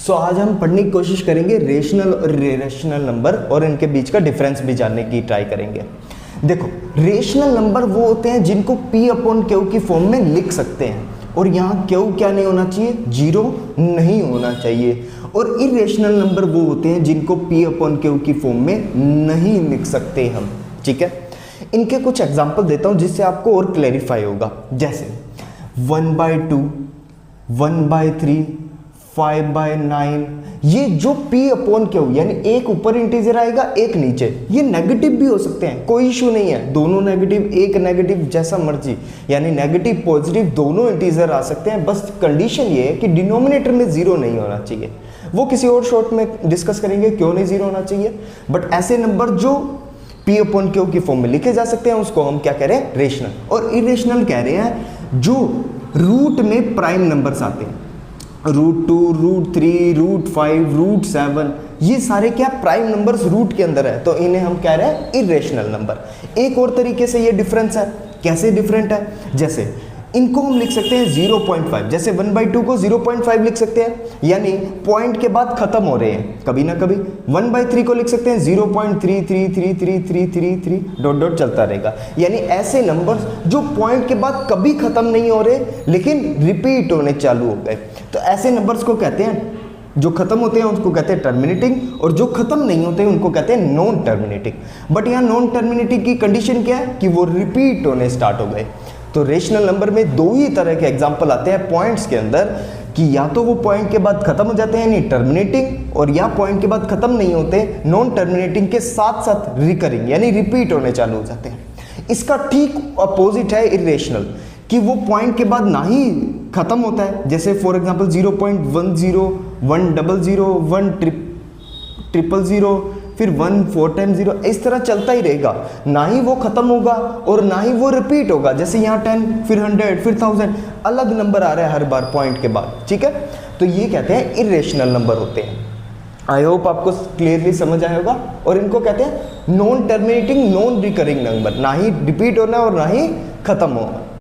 सो आज हम पढ़ने की कोशिश करेंगे रेशनल और इरेशनल नंबर और इनके बीच का डिफरेंस भी जानने की ट्राई करेंगे। देखो, रेशनल नंबर वो होते हैं जिनको P अपॉन Q की फॉर्म में लिख सकते हैं, और यहाँ Q क्या नहीं होना चाहिए, जीरो नहीं होना चाहिए। और इरेशनल नंबर वो होते हैं जिनको P अपॉन Q की फॉर्म में नहीं लिख सकते हम। ठीक है, इनके कुछ एग्जाम्पल देता हूँ जिससे आपको और क्लैरिफाई होगा। जैसे 1/2, 1/3, 5/9, ये जो P अपॉन Q यानी एक ऊपर इंटीजर आएगा एक नीचे, ये नेगेटिव भी हो सकते हैं, कोई इशू नहीं है। दोनों नेगेटिव, एक नेगेटिव, जैसा मर्जी, यानी नेगेटिव पॉजिटिव दोनों इंटीजर आ सकते हैं। बस कंडीशन ये है कि डिनोमिनेटर में जीरो नहीं होना चाहिए। वो किसी और शॉर्ट में डिस्कस करेंगे क्यों नहीं जीरो होना चाहिए। बट ऐसे नंबर जो P अपॉन Q की फॉर्म में लिखे जा सकते हैं उसको हम क्या कह रहे हैं, रेशनल। और इरेशनल कह रहे हैं जो रूट में प्राइम नंबर्स आते हैं, √2, √3, √5, √7, ये सारे क्या प्राइम नंबर्स रूट के अंदर है, तो इन्हें हम कह रहे हैं इरेशनल नंबर। एक और तरीके से ये डिफरेंस है, कैसे डिफरेंट है, जैसे इनको हम लिख सकते हैं 0.5, जैसे 1/2 को 0.5 लिख सकते हैं, यानी पॉइंट के बाद खत्म हो रहे हैं कभी ना कभी। 1/3 को लिख सकते हैं 0.333333 डॉट डॉट चलता रहेगा, यानी ऐसे नंबर्स जो पॉइंट के बाद कभी खत्म नहीं हो रहे लेकिन रिपीट होने चालू हो गए, तो ऐसे नंबर्स को कहते हैं, जो खत्म होते हैं उसको कहते हैं टर्मिनेटिंग, और जो खत्म नहीं होते उनको कहते हैं नॉन टर्मिनेटिंग। बट यहाँ नॉन टर्मिनेटिंग की कंडीशन क्या है कि वो रिपीट होने स्टार्ट हो गए। तो रेशनल नंबर में दो ही तरह के एग्जांपल आते हैं पॉइंट्स के अंदर, कि या तो वो पॉइंट के बाद खत्म हो जाते हैं यानी टर्मिनेटिंग, और या पॉइंट के बाद खत्म नहीं होते, नॉन टर्मिनेटिंग के साथ साथ रिकरिंग यानी रिपीट होने चालू हो जाते हैं। इसका ठीक अपोजिट है इरेशनल, कि वो पॉइंट के बाद ना ही खत्म होता है, जैसे फॉर एग्जांपल 0.10, 100, 100, फिर 1 4 टाइम 0, इस तरह चलता ही रहेगा, ना ही वो खत्म होगा और ना ही वो रिपीट होगा। जैसे यहाँ 10, फिर 100, फिर 1000, अलग नंबर आ रहा है हर बार पॉइंट के बाद। ठीक है, तो ये कहते हैं इरेशनल नंबर होते हैं। आई होप आपको क्लियरली समझ आया होगा। और इनको कहते हैं non terminating, non recurring number, ना ही रिपीट होना और ना ही खत्म होना।